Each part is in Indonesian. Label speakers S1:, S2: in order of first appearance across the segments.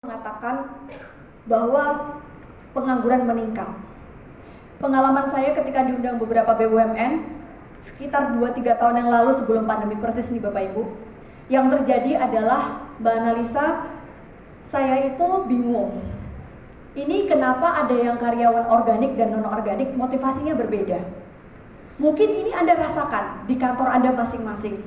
S1: mengatakan bahwa pengangguran meningkat. Pengalaman saya ketika diundang beberapa BUMN sekitar 2-3 tahun yang lalu sebelum pandemi persis nih Bapak Ibu. Yang terjadi adalah Mbak Analisa, saya itu bingung. Ini kenapa ada yang karyawan organik dan non-organik motivasinya berbeda. Mungkin ini Anda rasakan di kantor Anda masing-masing.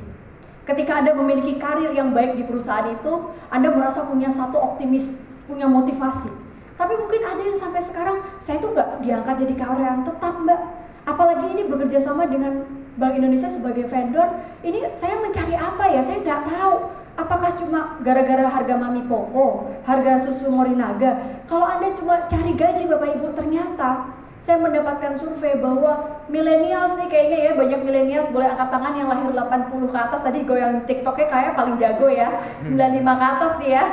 S1: Ketika Anda memiliki karir yang baik di perusahaan itu, Anda merasa punya satu optimis, punya motivasi. Tapi mungkin ada yang sampai sekarang, saya tuh nggak diangkat jadi karyawan tetap Mbak. Apalagi ini bekerja sama dengan Bank Indonesia sebagai vendor, ini saya mencari apa ya, saya nggak tahu. Apakah cuma gara-gara harga Mami Poko, harga susu Morinaga? Kalau Anda cuma cari gaji Bapak Ibu, ternyata saya mendapatkan survei bahwa millennials nih kayaknya ya, banyak millennials boleh angkat tangan yang lahir 80 ke atas. Tadi goyang TikToknya kayak paling jago ya, 95 ke atas nih ya.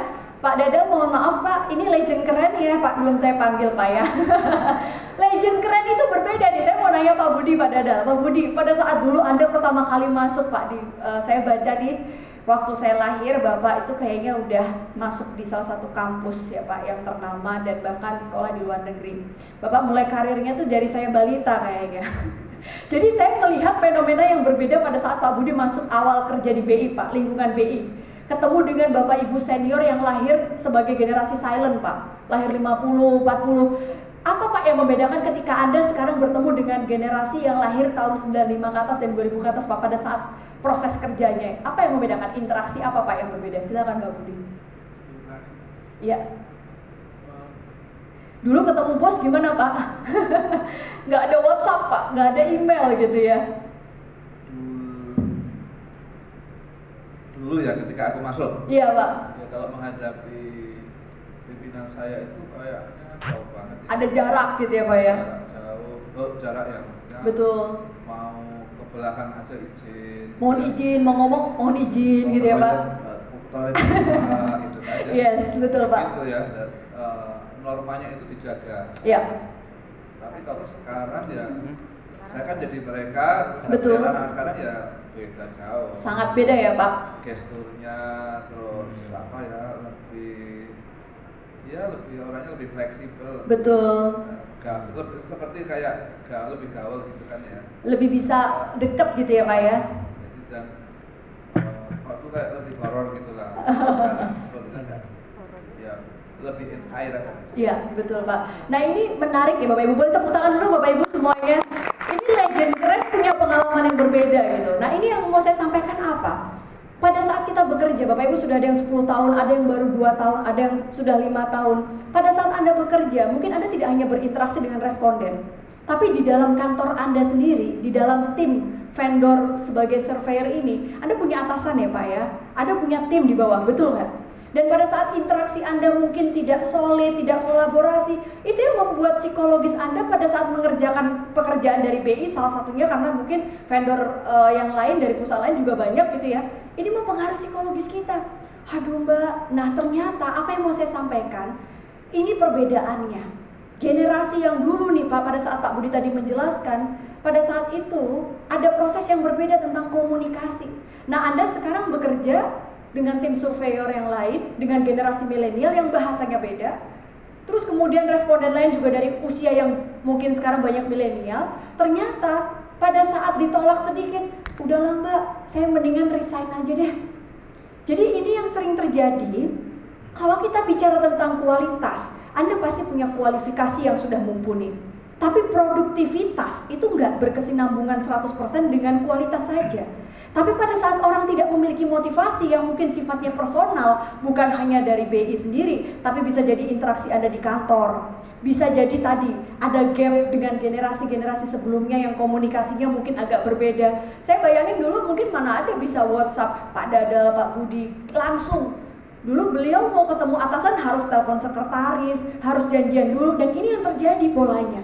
S1: Pak Dadal mohon maaf Pak, ini legend keren ya Pak, belum saya panggil Pak ya. Legend keren itu berbeda nih, saya mau nanya Pak Budi, Pak Dadal. Pak Budi, pada saat dulu Anda pertama kali masuk Pak, saya baca nih, waktu saya lahir Bapak itu kayaknya udah masuk di salah satu kampus ya Pak yang ternama dan bahkan sekolah di luar negeri. Bapak mulai karirnya tuh dari saya balita kayaknya. Jadi saya melihat fenomena yang berbeda pada saat Pak Budi masuk awal kerja di BI Pak, lingkungan BI. Ketemu dengan Bapak Ibu senior yang lahir sebagai generasi silent Pak, lahir 50, 40. Apa Pak yang membedakan ketika Anda sekarang bertemu dengan generasi yang lahir tahun 95 ke atas dan 2000 ke atas Pak pada saat proses kerjanya? Apa yang membedakan? Interaksi apa Pak yang berbeda? Silakan Pak Budi. Iya. Dulu ketemu bos gimana Pak? Nggak ada WhatsApp Pak, nggak ada email gitu ya?
S2: Dulu ya ketika aku masuk.
S1: Iya Pak.
S2: Ya kalau menghadapi pimpinan saya itu kayaknya jauh banget. Ya.
S1: Ada jarak gitu ya Pak ya?
S2: Jarak ya.
S1: Betul.
S2: Mau ke belakang aja izin.
S1: Mohon izin, mau ngomong mohon izin gitu ya Pak?
S2: Gitu aja.
S1: Yes, betul Pak.
S2: Gitu ya. Dan, normanya itu dijaga.
S1: Iya.
S2: Tapi kalau sekarang ya, saya kan jadi mereka.
S1: Betul.
S2: Sekarang ya beda jauh.
S1: Sangat beda ya Pak.
S2: Gesturnya terus apa ya lebih orangnya lebih fleksibel.
S1: Betul.
S2: Lebih seperti kayak lebih gaul gitu kan ya.
S1: Lebih bisa deket gitu ya Pak ya.
S2: Jadi dan waktu kayak lebih horor gitulah. Sekarang ya lebih air aja.
S1: Iya betul Pak. Nah ini menarik ya Bapak Ibu. Boleh tepuk tangan dulu Bapak Ibu semuanya. Ini legend keren punya pengalaman yang berbeda gitu. Nah ini yang mau saya sampaikan apa? Pada saat kita bekerja, Bapak Ibu sudah ada yang 10 tahun, ada yang baru 2 tahun, ada yang sudah 5 tahun. Pada saat Anda bekerja, mungkin Anda tidak hanya berinteraksi dengan responden, tapi di dalam kantor Anda sendiri, di dalam tim vendor sebagai surveyor ini, Anda punya atasan ya Pak ya? Anda punya tim di bawah, betul nggak? Dan pada saat interaksi Anda mungkin tidak solid, tidak kolaborasi, itu yang membuat psikologis Anda pada saat mengerjakan pekerjaan dari BI, salah satunya karena mungkin vendor yang lain dari perusahaan lain juga banyak gitu ya. Ini mempengaruhi psikologis kita. Aduh Mbak, nah ternyata apa yang mau saya sampaikan, ini perbedaannya. Generasi yang dulu nih Pak, pada saat Pak Budi tadi menjelaskan, pada saat itu ada proses yang berbeda tentang komunikasi. Nah Anda sekarang bekerja dengan tim surveyor yang lain, dengan generasi milenial yang bahasanya beda. Terus kemudian responden lain juga dari usia yang mungkin sekarang banyak milenial. Ternyata pada saat ditolak sedikit, udahlah Mbak, saya mendingan resign aja deh. Jadi ini yang sering terjadi. Kalau kita bicara tentang kualitas, Anda pasti punya kualifikasi yang sudah mumpuni. Tapi produktivitas itu nggak berkesinambungan 100% dengan kualitas saja. Tapi pada saat orang tidak memiliki motivasi yang mungkin sifatnya personal, bukan hanya dari BI sendiri, tapi bisa jadi interaksi Anda di kantor. Bisa jadi tadi ada gap dengan generasi-generasi sebelumnya yang komunikasinya mungkin agak berbeda. Saya bayangin dulu mungkin mana ada bisa WhatsApp Pak Dadal, Pak Budi langsung. Dulu beliau mau ketemu atasan harus telepon sekretaris, harus janjian dulu, dan ini yang terjadi polanya.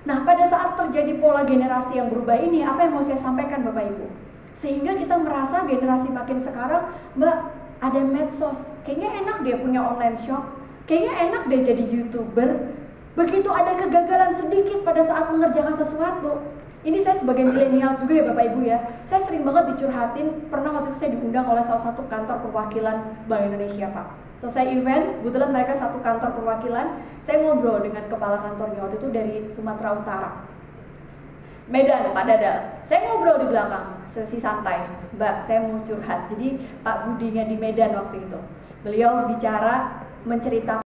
S1: Nah pada saat terjadi pola generasi yang berubah ini, apa yang mau saya sampaikan Bapak Ibu? Sehingga kita merasa generasi makin sekarang, Mbak ada medsos, kayaknya enak dia punya online shop, kayaknya enak dia jadi YouTuber. Begitu ada kegagalan sedikit pada saat mengerjakan sesuatu, ini saya sebagai milenial juga ya Bapak Ibu ya, saya sering banget dicurhatin. Pernah waktu itu saya diundang oleh salah satu kantor perwakilan Bank Indonesia Pak. Selesai event, kebetulan mereka satu kantor perwakilan. Saya ngobrol dengan kepala kantornya waktu itu dari Sumatera Utara, Medan, Pak Dadal. Saya ngobrol di belakang, sesi santai. Mbak, saya mau curhat. Jadi Pak Budinya di Medan waktu itu. Beliau bicara, menceritakan